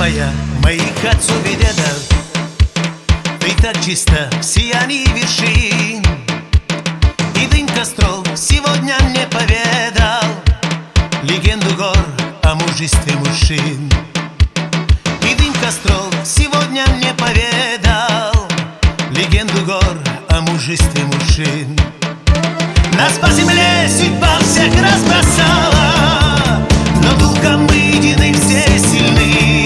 твоя, моих отцов и дедов. Ты так чисто в сиянии вершин, и дым костров сегодня мне поведал легенду гор о мужестве мужчин. И дым костров сегодня мне поведал легенду гор о мужестве мужчин. Нас по земле судьба всех разбросала, но духом мы едины, все сильны.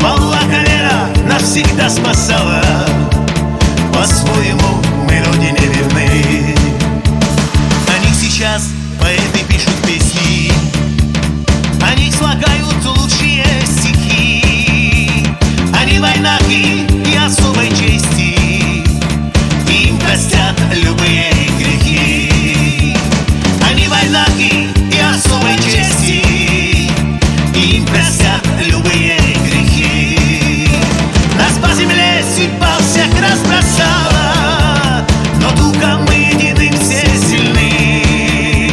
Волна Кавера навсегда спасала, по-своему мы родине верны. О них сейчас поэты пишут песни, о них слагают лучшие стихи. Они войнаки и особой чести, им простят любые грехи. Они войнаки и особой чести, им простят любые грехи. Нас по земле судьба всех разбросала, но духом мы едины, все сильны.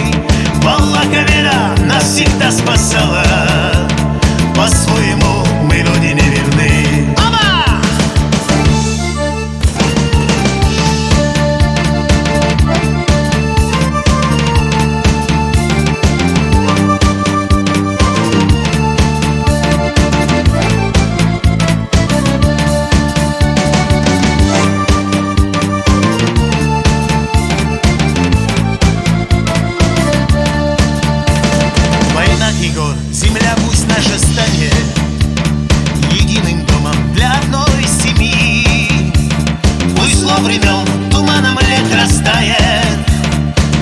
Волна Кавера навсегда спасала, по-своему мы родине верны. Земля пусть наша станет единым домом для одной семьи. Пусть зло времен туманом лет растает,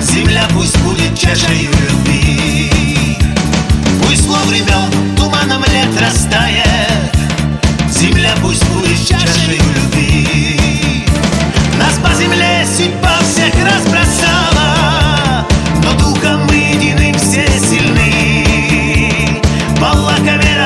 земля пусть будет чашею любви. Пусть зло времен туманом лет растает, земля пусть будет чашею любви. Нас по земле судьба всех разбросала, но духом мы едины, все сильны. Волна Кавера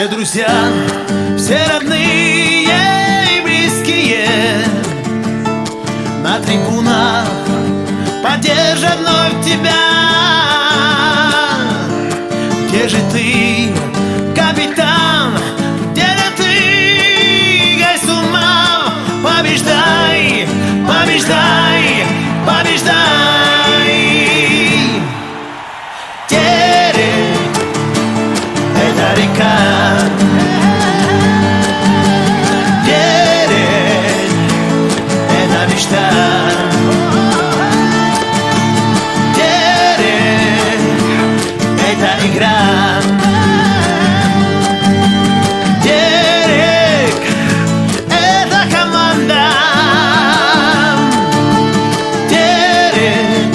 друзья, все родные и близкие на трибунах поддержат вновь тебя. Где же ты, капитан? Где же ты, Гайсумав? Побеждай, побеждай, побеждай. Терек — это река. Терек — это мечта. Терек — это игра. Терек — это команда. Терек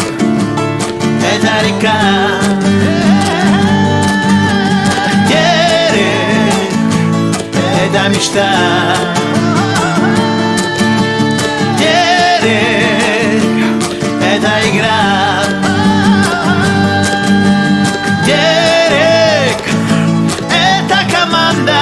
— это река. Терек — это мечта. Терек — это игра. Терек — это команда.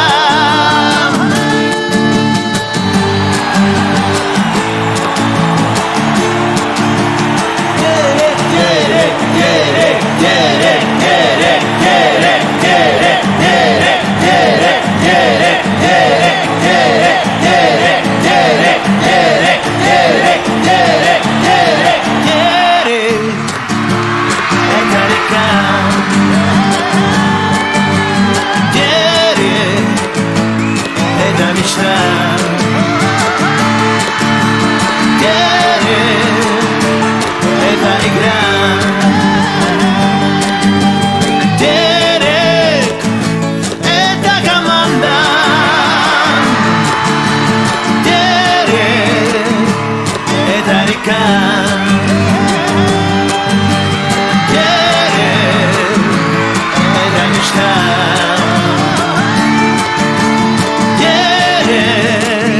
Терек, терек, терек, терек, терек, терек, терек, терек, терек, терек, терек, терек, терек, терек, терек, терек, терек, терек, терек. Это река. Терек — это мечта. Терек — это игра. Терек — это команда. Терек — это река. Терек — это мечта. Терек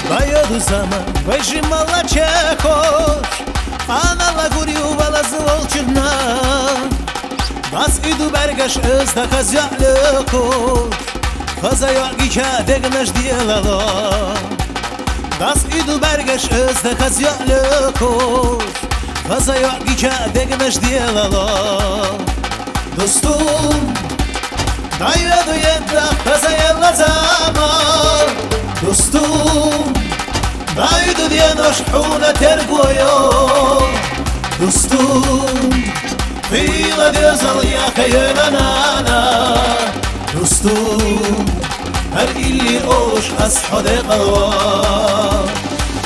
Baiodu zama, выжимала чекош, Ana la guriu vala zvolchna Bas idu bergash özda kazyalıkoş Kazaya gicha degnash dielalo Bas idu bergash özda kazyalıkoş Kazaya gicha degnash dielalo Dostum Dayvedu yedda kazaya lazama Dostum Daydu diye noşhuna tergoyo Dostum Qila diyazal ya kayılanana Dostum Her illi oluş ashade qalva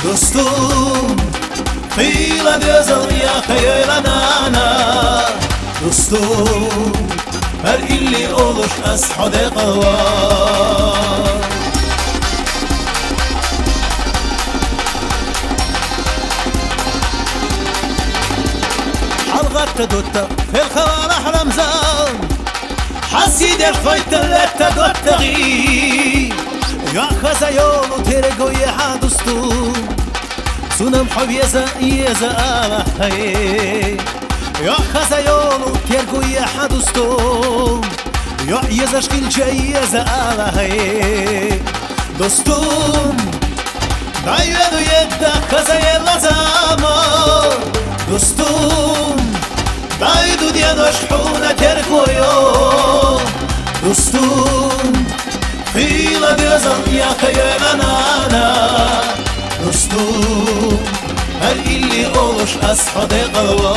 Dostum Qila diyazal ya kayılanana Dostum Her illi oluş ashade qalva حلقت دوتا في الخوارح رمزان حسيد الخيط اللتا دوتغي يأخذ يولو ترقو يحادستو سنم حب يزا آلحي يأخذ يولو ترقو يحادستو يزا شكل جاي يزا آلحي دوستوم دايوedو يدا خزا يلا زمان Dostum Daydu diye noşhuna terkoyo Dostum Qila diyazal ya kayılanana Dostum Her illi oluş ashade qalva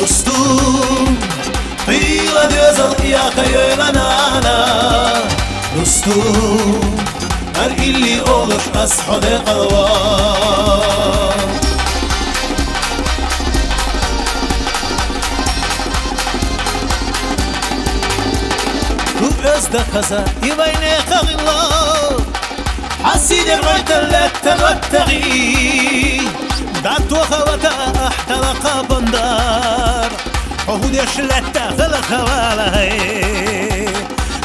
Dostum Qila diyazal ya kayılanana Dostum Her illi oluş ashade qalva Özde kaza İvayne kağıllar حسيد الريت اللتا والتغي دعت وخوتا احترق بندار عهود يشلتا خلق والهي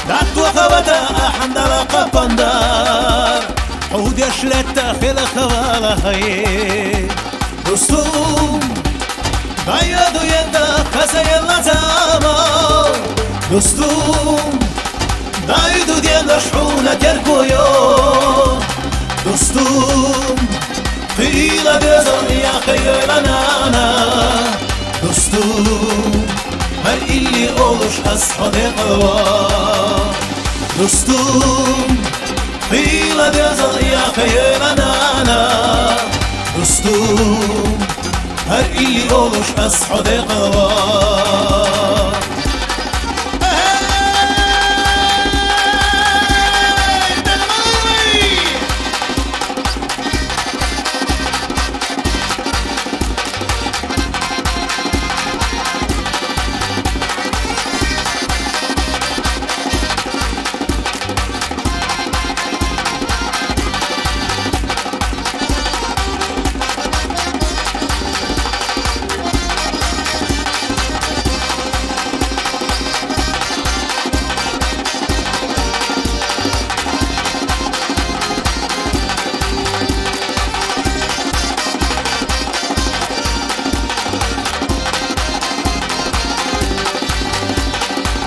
دعت وخوتا احترق بندار عهود يشلتا خلق والهي دوستوم بايدو يدا كذا يلا زمان دوستوم Daydu diye noşhuna terkoyo Dostum Qila diyazal ya kayılanana Dostum Her illi oluş ashade qalva Dostum Qila diyazal ya kayılanana Dostum Her illi oluş ashade qalva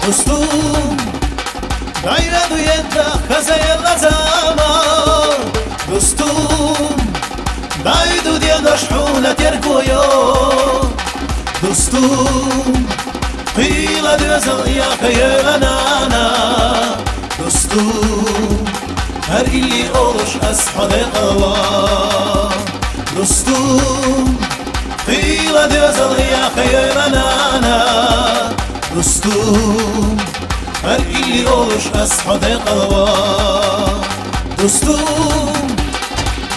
Dostum Dayvedu yedda kaza yella zaman Dostum Daydu diye noşhuna terkoyo Dostum Qila diyazal ya kayılanana Dostum Her illi oluş ashade qalva Dostum Fila dözal ya hayranana Dostum her illi oluş ashade qalva Dostum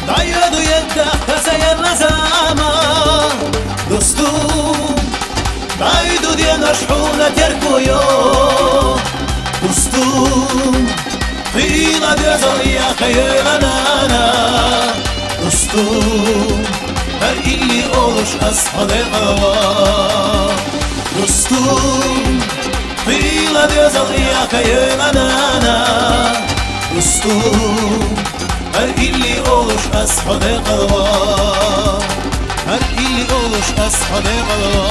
daya duyakta kasayan nazama Dostum daydu diye nashuna terkuyo Dostum fila dözal ya hayranana Dostum her illi oluş ashade qalva Dostum fila dözal ya hayranana Dostum her illi oluş ashade qalva Her illi oluş ashade qalva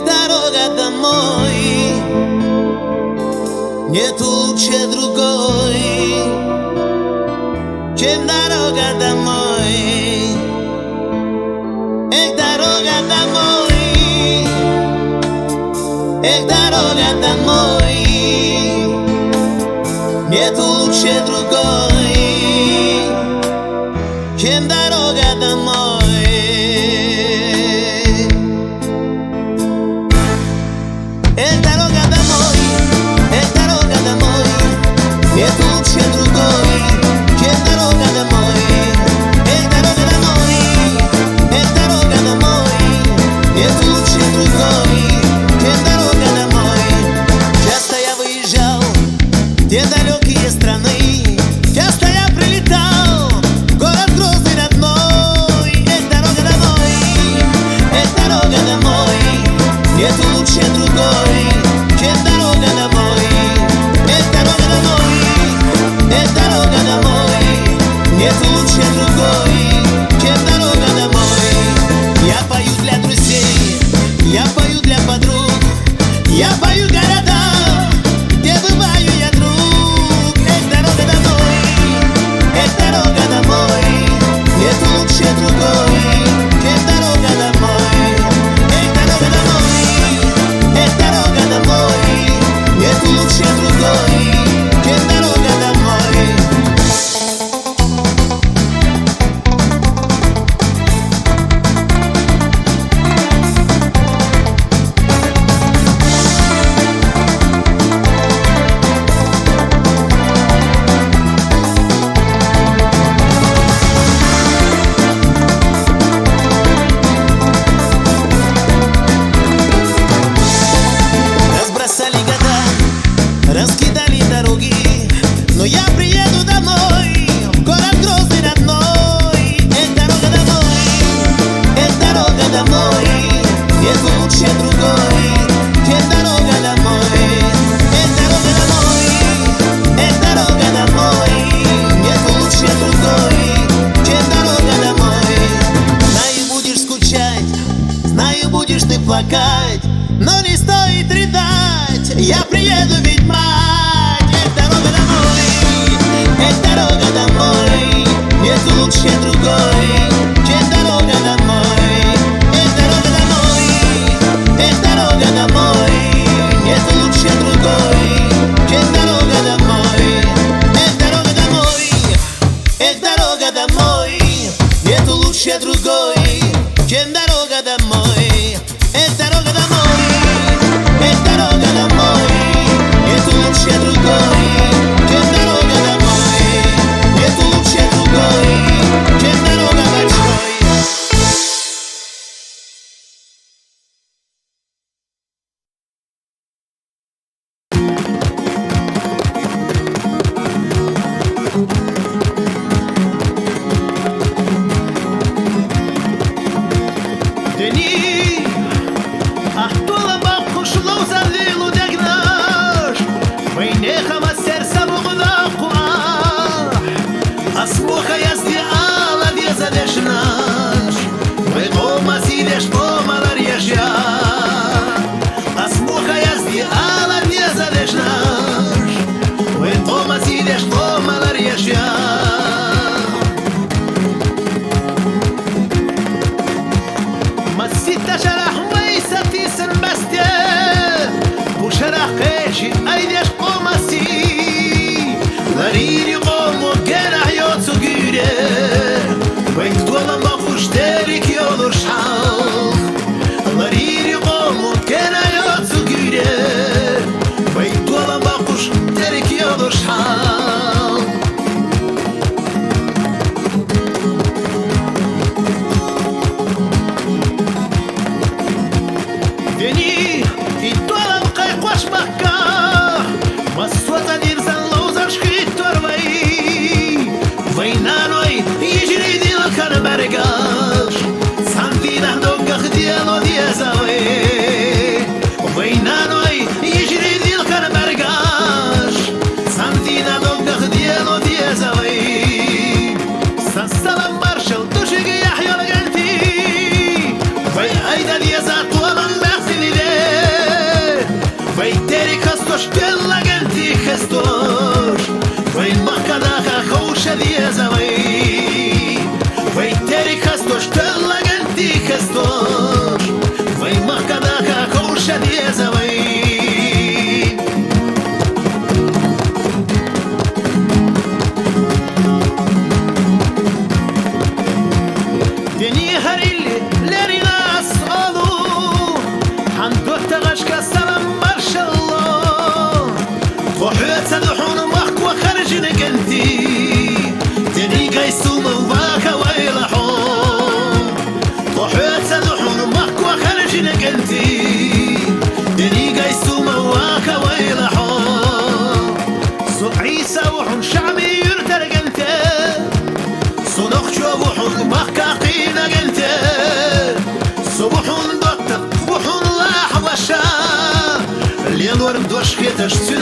дорога домой, нет лучше другой, чем дорога домой. Дорога домой, дорога домой, нет лучше другой, чем дорога домой. Нет лучше другой, чем дорога домой. Дорога домой, дорога домой. Нет лучше другой, чем дорога домой. Часто я выезжал в те далекие страны, часто я прилетал в город Грозный родной. Дорога домой, дорога домой. Нет лучше другой, чем дорога домой. Дорога домой. Дорога домой, нет лучше другой, чем дорога домой. Я пою для друзей, я пою для подруг, я пою города, где бываю я друг. Дорога домой, дорога домой, нет лучше другой, чем дорога домой. Дорога домой, дорога домой, нет лучше другой, чем дорога домой. Разбросали года, раскидали дороги, но я приеду домой, в город Грозный родной. Дорога домой, дорога домой, нет лучше другой, чем дорога домой. Дорога домой, дорога домой, нет лучше другой, чем дорога домой. Знаю, будешь скучать, знаю, будешь ты плакать, но не стоит рыдать, я приеду, ведь мать. Дорога домой, дорога домой, нет лучше другой, чем дорога домой. Дорога домой, дорога домой, нет лучше другой, чем дорога домой. Дорога домой, дорога домой, нет лучше другой, чем дорога домой. Дорога домой, дорога домой, нет лучше другой, чем дорога домой. Нет лучше другой, чем дорога большой.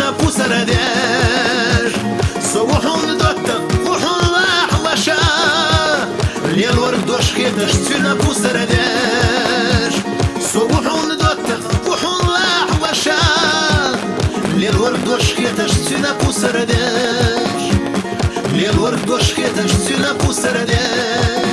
تسونا بوسرداش صبحون دوتا وحون لحظة ليل ورد دوشكيتش تسونا بوسرداش صبحون دوتا وحون لحظة ليل ورد دوشكيتش تسونا بوسرداش ليل ورد دوشكيتش تسونا بوسرداش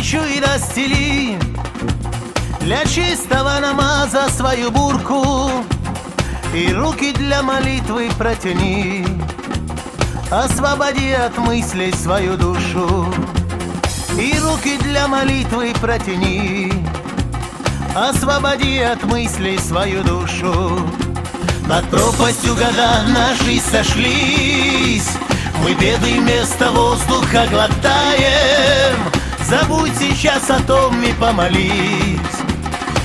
свечу и расстели, для чистого намаза свою бурку, и руки для молитвы протяни. Освободи от мыслей свою душу, и руки для молитвы протяни. Освободи от мыслей свою душу. Над пропастью года наши сошлись, мы беды вместо воздуха глотаем. Забудь сейчас о том и помолись,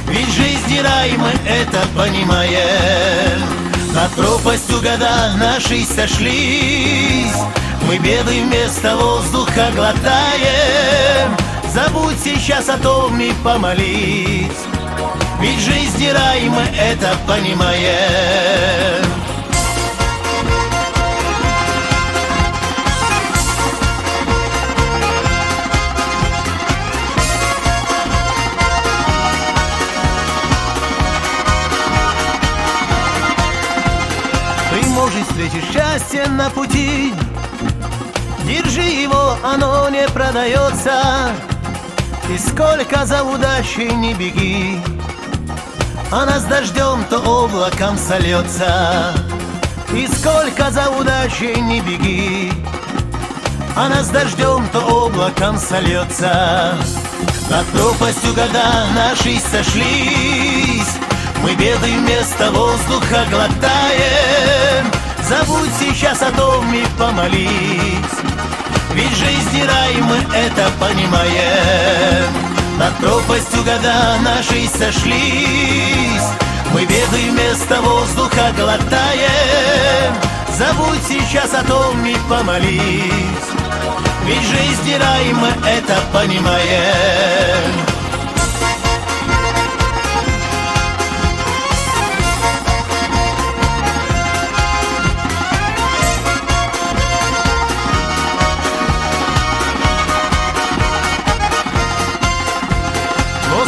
ведь жизнь рай, мы это понимаем. Над пропастью года наши сошлись, мы беды вместо воздуха глотаем. Забудь сейчас о том и помолись, ведь жизнь рай, мы это понимаем. Ты, может, встретишь счастье на пути, держи его, оно не продается. И сколько за удачей не беги, она с дождем то облаком сольется. И сколько за удачей не беги, она с дождем то облаком сольется. Над пропастью года наши сошлись, мы беды вместо воздуха глотаем. Забудь сейчас о том и помолись, ведь жизнь рай, мы это понимаем. Над пропастью года наши сошлись, мы беды вместо воздуха глотаем. Забудь сейчас о том и помолись, ведь жизнь рай, мы это понимаем.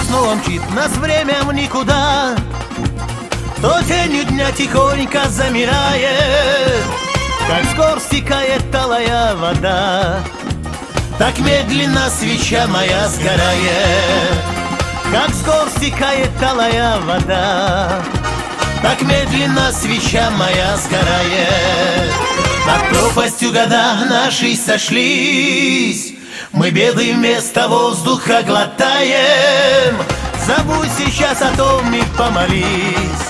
Снова мчит нас время в никуда, то тенью дня тихонько замирает. Как скоро стекает талая вода, так медленно свеча моя сгорает. Как скоро стекает талая вода, так медленно свеча моя сгорает. Над пропастью года наши сошлись, мы беды вместо воздуха глотаем. Забудь сейчас о том и помолись,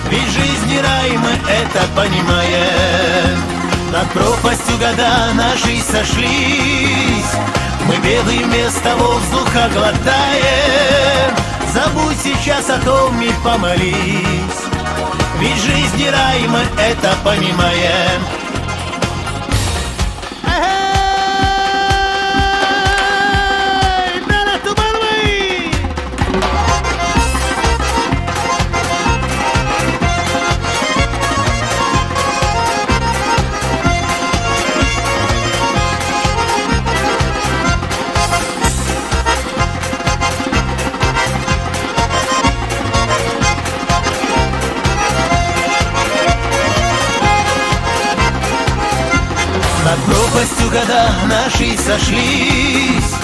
ведь жизнь рай, мы это понимаем. Над пропастью года наши сошлись, мы беды вместо воздуха глотаем. Забудь сейчас о том и помолись, ведь жизнь рай, мы это понимаем. Над пропастью года наши сошлись,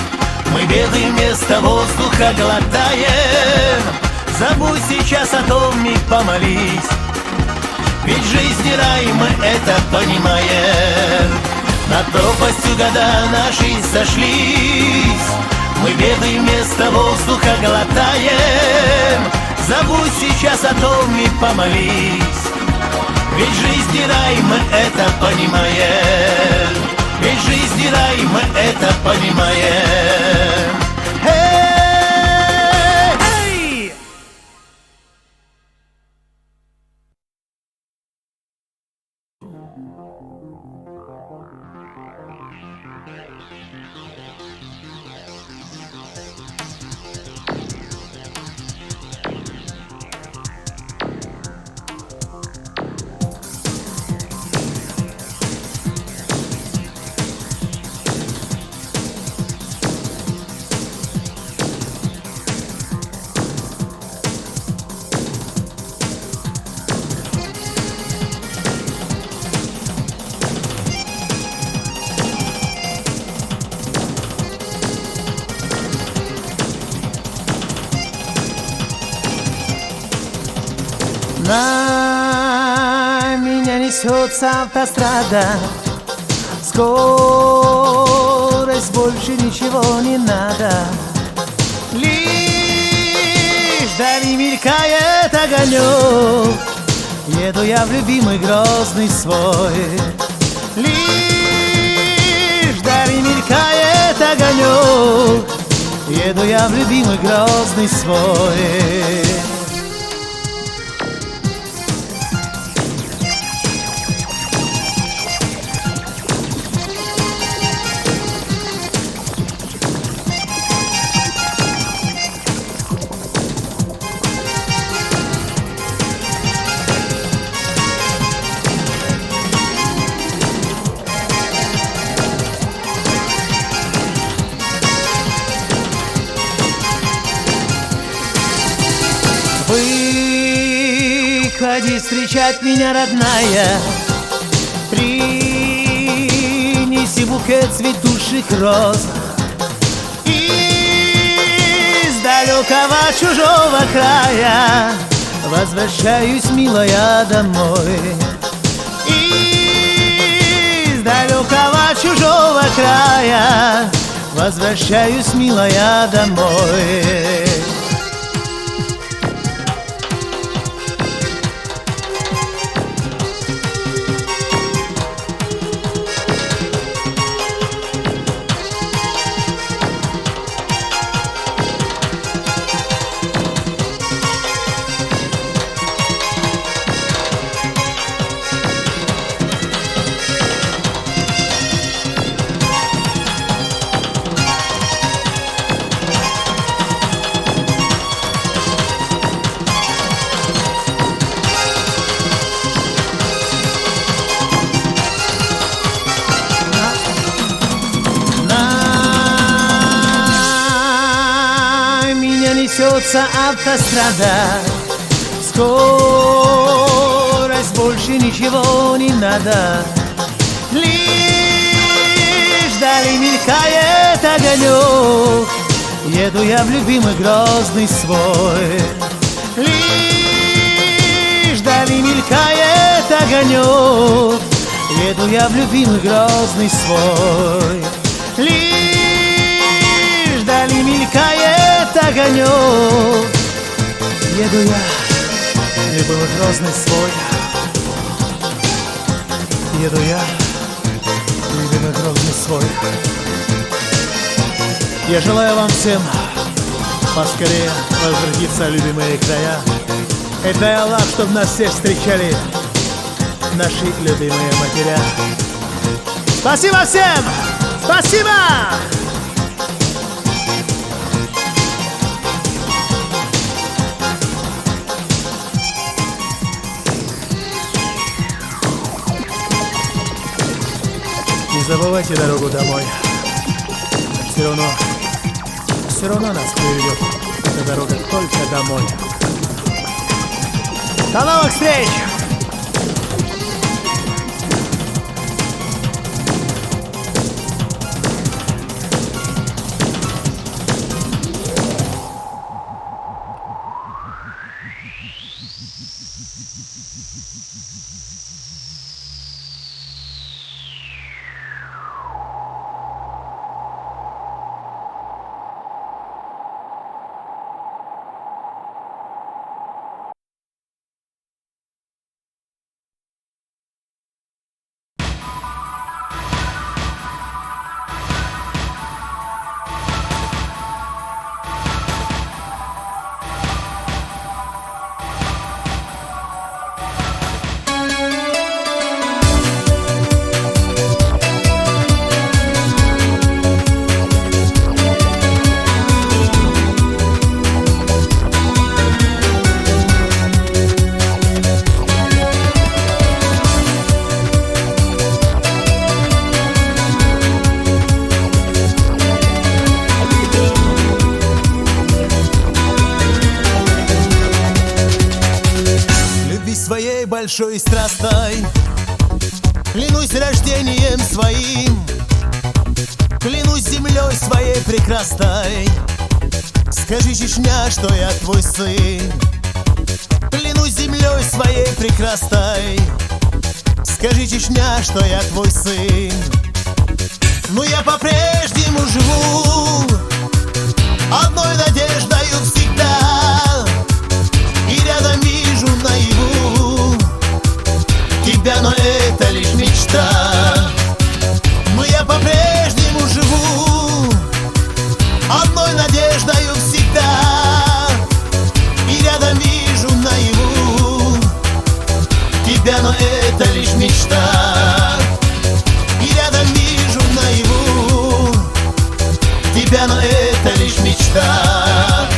мы беды вместо воздуха глотаем. Забудь сейчас о том и помолись, ведь жизнь рай, мы это понимаем. Над пропастью года наши сошлись, мы беды вместо воздуха глотаем. Забудь сейчас о том и помолись, ведь жизнь рай, мы это понимаем. Ведь жизнь рай, мы это понимаем. На меня несется автострада, скорость, больше ничего не надо. Лишь вдали мелькает огонек, еду я в любимый Грозный свой. Лишь вдали мелькает огонек, еду я в любимый Грозный свой. Выходи встречать меня, родная, принеси букет цветущих роз. Из далекого чужого края возвращаюсь, милая, домой. Из далекого чужого края возвращаюсь, милая, домой. Несется автострада, скорость, больше ничего не надо. Лишь вдали мелькает огонек, еду я в любимый Грозный свой. Лишь вдали мелькает огонек, еду я в любимый Грозный свой. Лишь вдали мелькает огонек, еду я в любимый Грозный свой. Еду я в любимый Грозный свой. Я желаю вам всем поскорее возвратиться в любимые края. И дай Аллах, чтобы нас всех встречали наши любимые матеря. Спасибо всем! Спасибо! Не забывайте дорогу домой. Все равно нас приведет эта дорога только домой. До новых встреч! Своей большой и страстной, клянусь рождением своим, клянусь землей своей прекрасной. Скажи, Чечня, что я твой сын. Клянусь землей своей прекрасной, скажи, Чечня, что я твой сын. Но я по-прежнему живу одной надеждою всегда, и рядом вижу наяву тебя, но это лишь мечта. Но я по-прежнему живу одной надеждою всегда, и рядом вижу наяву тебя, но это лишь мечта. И рядом вижу наяву тебя, но это лишь мечта.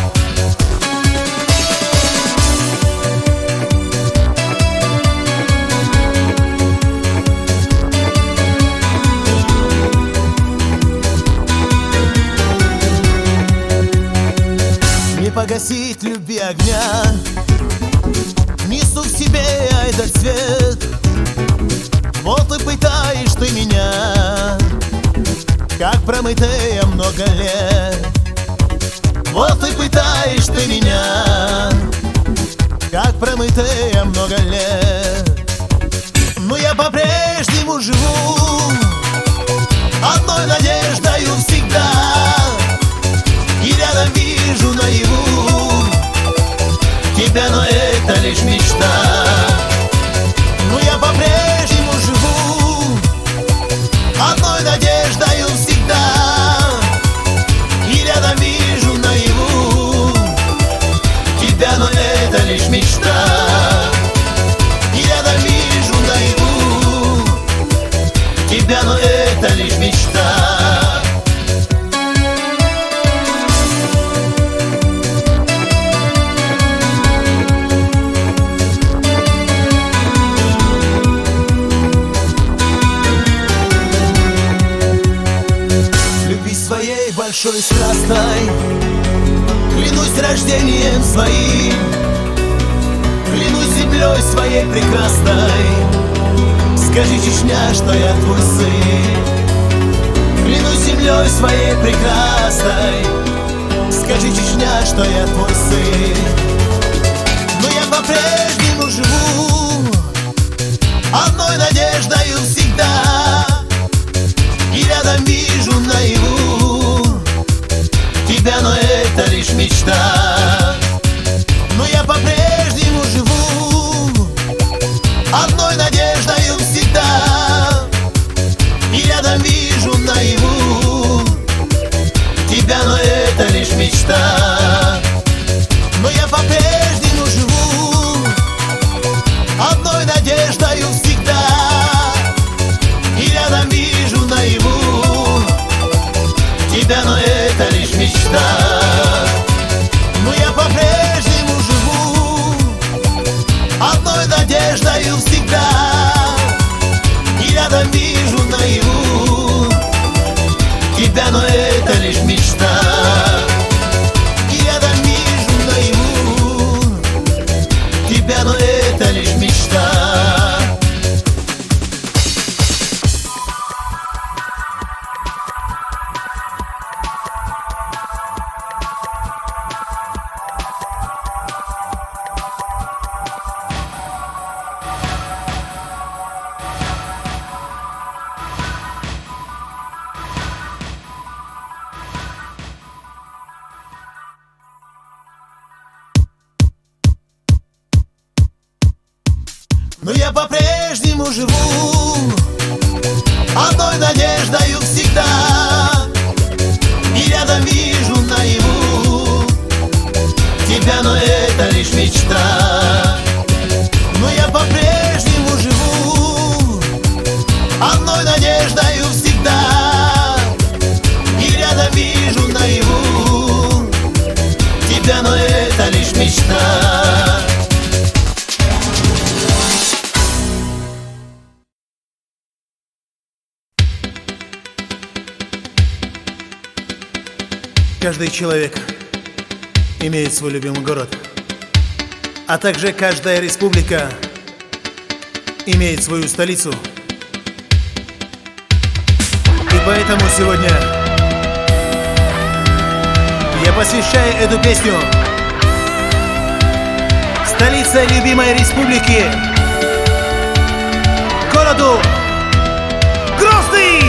Не погасить любви огня, несу в себе этот цвет. Вот и пытаешь ты меня, как промытая много лет. Вот и пытаешь ты меня, как промытая много лет. Но я по-прежнему живу одной надеждою всегда, и рядом вижу наяву тебя, но это лишь мечта. Но я по-прежнему живу одной надеждою всегда, и рядом вижу наяву тебя, но это лишь мечта. И рядом вижу наяву тебя, но это лишь мечта. Своей большой страстной клянусь рождением своим, клянусь землей своей прекрасной, скажи, Чечня, что я твой сын. Клянусь землей своей прекрасной, скажи, Чечня, что я твой сын. Но я по-прежнему живу одной надеждою всегда, и рядом вижу наяву тебя, но это лишь мечта. Но я по-прежнему живу одной надеждою всегда, и рядом вижу наяву тебя, но это лишь мечта. Но я по-прежнему живу одной надеждою всегда, и рядом вижу наяву тебя, но это лишь мечта. Но я по-прежнему живу одной надеждою всегда, и рядом вижу наяву тебя, но это лишь мечта. И рядом вижу наяву тебя, но это лишь мечта. Но я по-прежнему живу одной надеждою всегда, и рядом вижу наяву тебя, но это лишь мечта. Но я по-прежнему живу одной надеждою всегда, и рядом вижу наяву тебя, но это лишь мечта. Каждый человек имеет свой любимый город, а также каждая республика имеет свою столицу. И поэтому сегодня я посвящаю эту песню столица любимой республики, городу Грозный!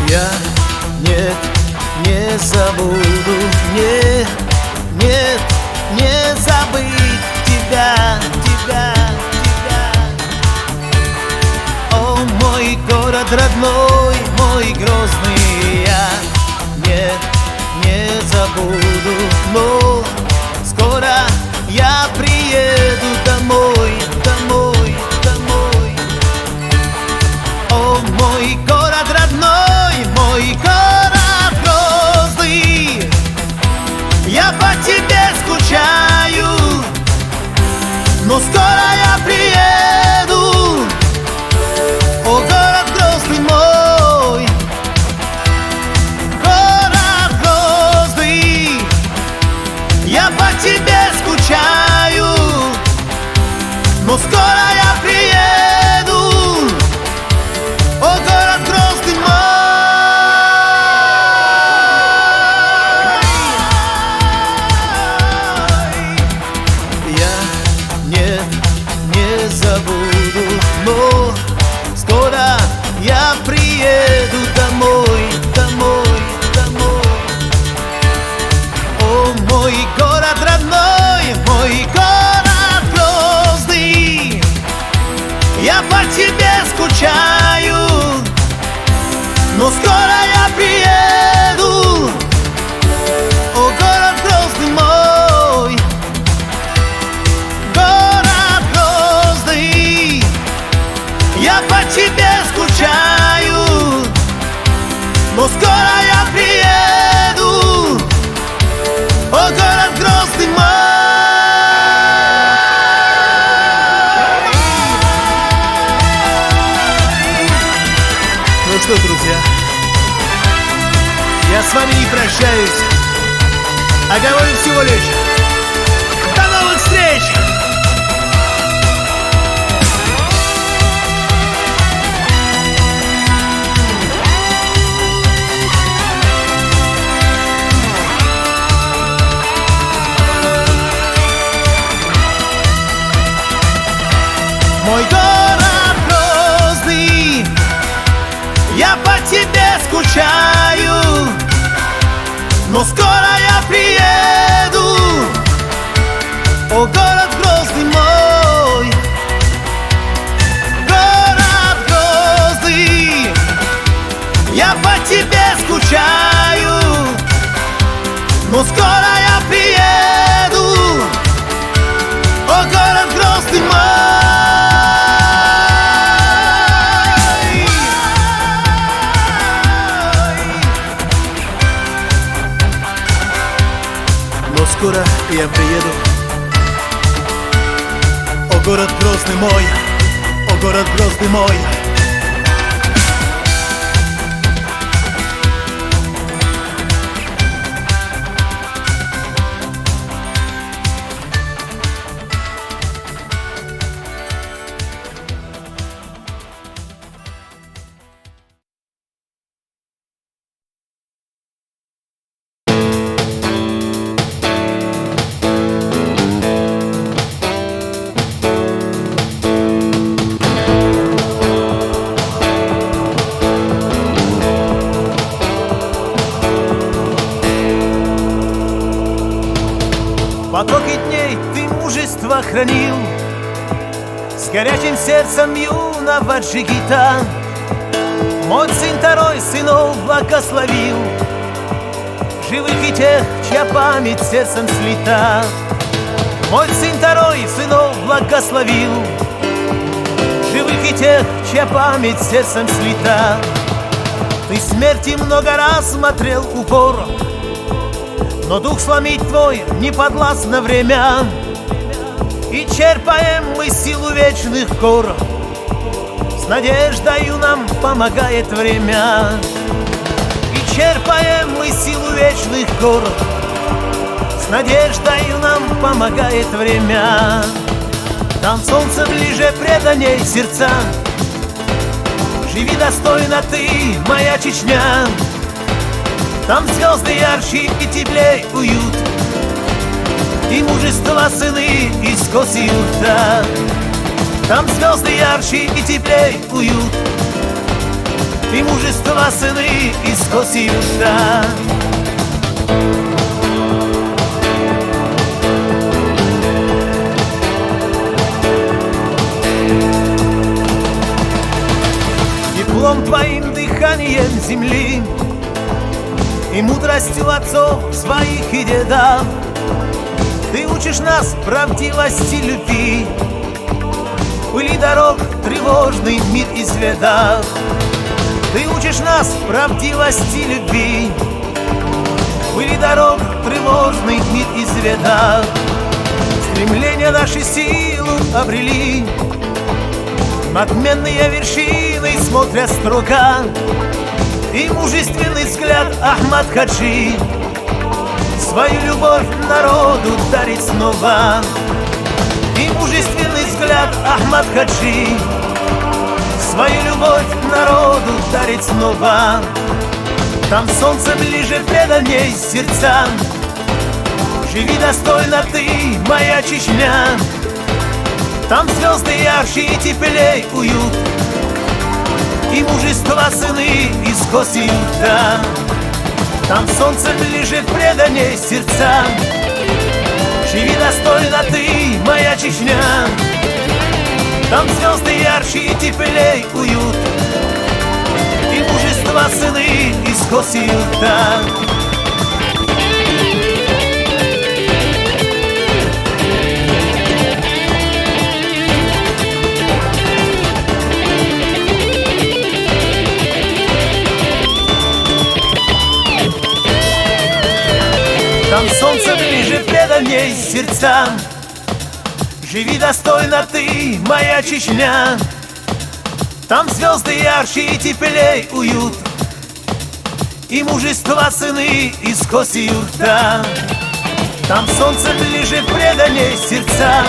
Я не забуду, не забыть тебя. О, мой город родной, мой Грозный, я не забуду, но скоро я приеду домой. О, мой город родной, мой город Грозный, я по тебе скучаю, но скоро я приеду. О, город Грозный мой, город Грозный, я по тебе скучаю, но скоро я приеду. О, город Грозный мой! Я не забуду, но скоро я приеду домой. О, мой город родной, мой город Грозный, я по тебе скучаю, но скоро я приеду. О, город Грозный мой, город Грозный, я по тебе скучаю, но скоро я приеду. О, город Грозный мой. Ну что, друзья, я с вами не прощаюсь, а говорю всего лишь до новых встреч! Мой город Грозный, я по тебе скучаю, но скоро я приеду. О, город Грозный мой, город Грозный, я по тебе скучаю, но скоро я приеду. О, город Грозный мой. Но скоро я приеду. О, город Грозный мой, о, город Грозный мой. Потоки дней ты мужество хранил, с горячим сердцем юного джигита. Мой сын второй сынов благословил, живых и тех, чья память сердцем слита. Мой сын второй сынов благословил, живых и тех, чья память сердцем слита. Ты смерти много раз смотрел упор, но дух сломить твой не подвластно время. И черпаем мы силу вечных гор, с надеждою нам помогает время. И черпаем мы силу вечных гор, с надеждою нам помогает время. Там солнце ближе преданней сердца, живи достойно ты, моя Чечня. Там звезды ярче и теплей уют, и мужество сыны из косы юрта. Там звезды ярче и теплей уют, и мужество сыны из косы юрта. Теплом твоим дыханием земли и мудростью отцов своих и дедов ты учишь нас правдивости любви. Пыли дорог тревожный мир изведав, ты учишь нас правдивости любви. Пыли дорог тревожный мир изведав, стремления наши силу обрели, надменные вершины смотря строго, и мужественный взгляд Ахмад Хаджи свою любовь народу дарит снова. И мужественный взгляд Ахмад Хаджи свою любовь народу дарит снова. Там солнце ближе преданней сердца, живи достойно ты, моя Чечня. Там звезды ярче и теплей уют, и мужество сыны из косы юрта. Там солнце ближе преданней сердца, живи достойно ты, моя Чечня. Там звезды ярче и теплей уют, и мужество сыны из косы юрта. Там солнце ближе преданней сердцам, живи достойно ты, моя Чечня. Там звезды ярче и теплей уют, и мужество сыны из косы юрта. Там солнце ближе преданней сердцам,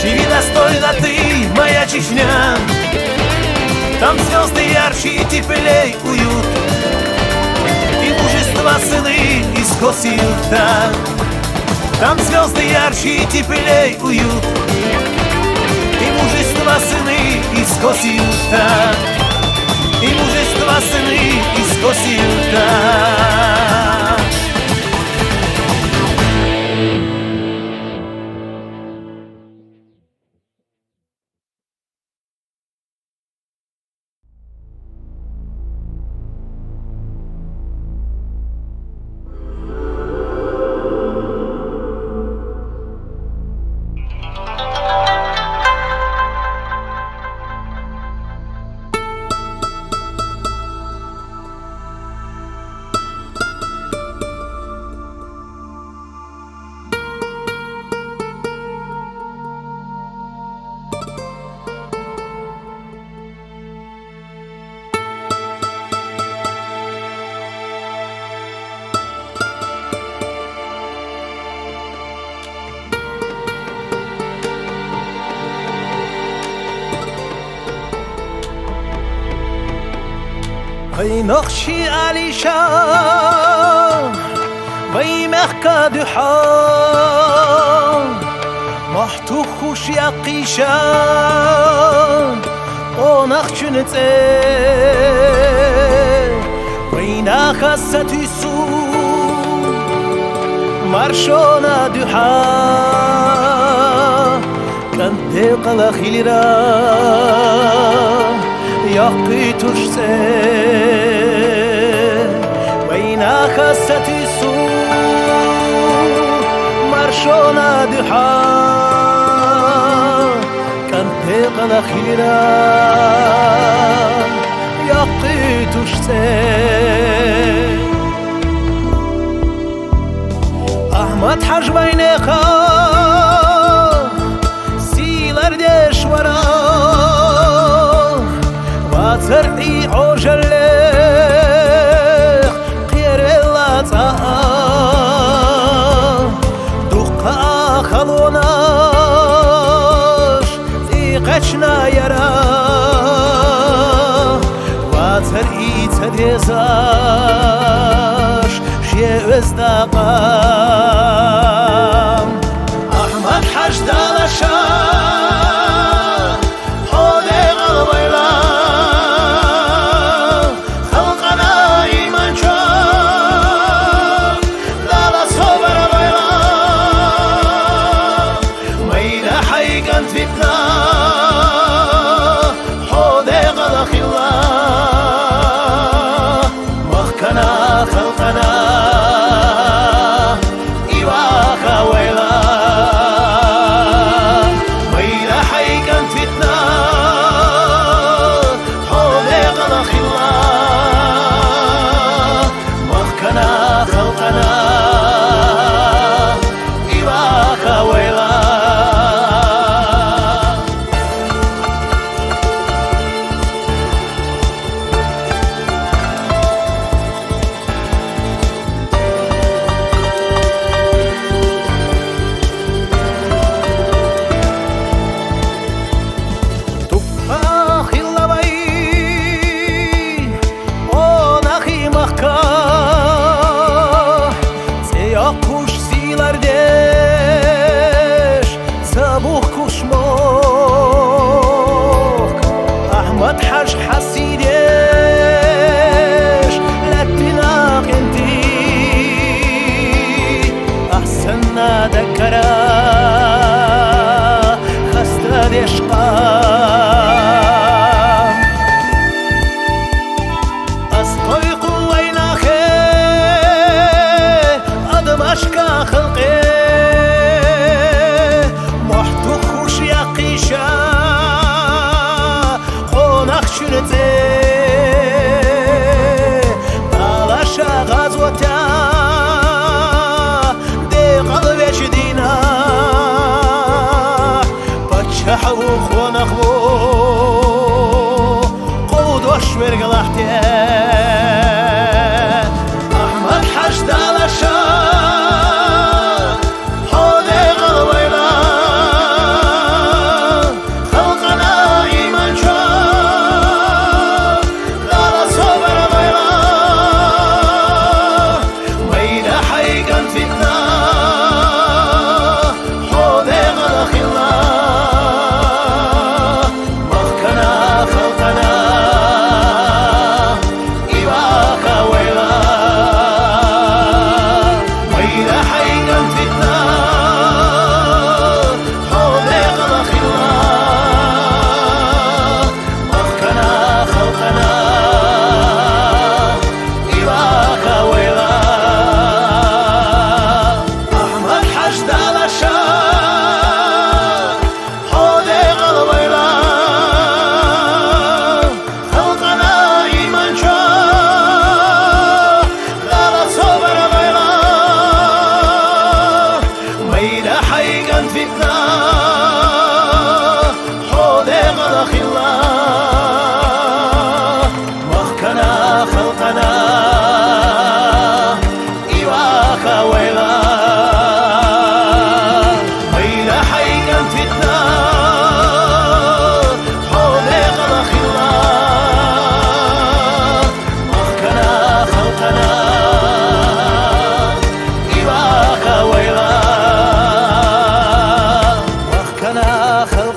живи достойно ты, моя Чечня. Там звезды ярче и теплей уют, и мужество сыны из косы юрта. Там звезды ярче и теплей уют, и мужество сыны из косы юрта. И мужество сыны из косы юрта. وی نقشی علی شاه وی مخکا دحا محتو خوش یقیشان او نخچون تse وی نخستی سو مرشونا دحا كنت قلا خيرا يقي تشسي وينا خستي سو مرشونا دحا كان تقل خيرا يقيت شتين أحمد حج بينك سيلر ديش ورا واترعي عجلك قير اللطاء دقا خلوناش ذيقشنا يرا واترعي تديزاش شيء ازدقام أحمد حج دالشا حودي غلبيلا خلقنا إيمان شاك دالا صبر بيلا ميدا حيقان فتنا حودي غلق الله وخكنا خلقنا kuş zilardeş sabuh kuşmok Ahmet Haj hasideş لكناك انتي أحسننا ذكرا خستا دشقا أشكا خلقي محتو خوش يقيشا خونخ شرتي بالاشا غزوتا دي قلبش دينا بچحو خونخو قود وشمر قلحتي أحمد حج دالشا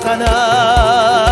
خلقنا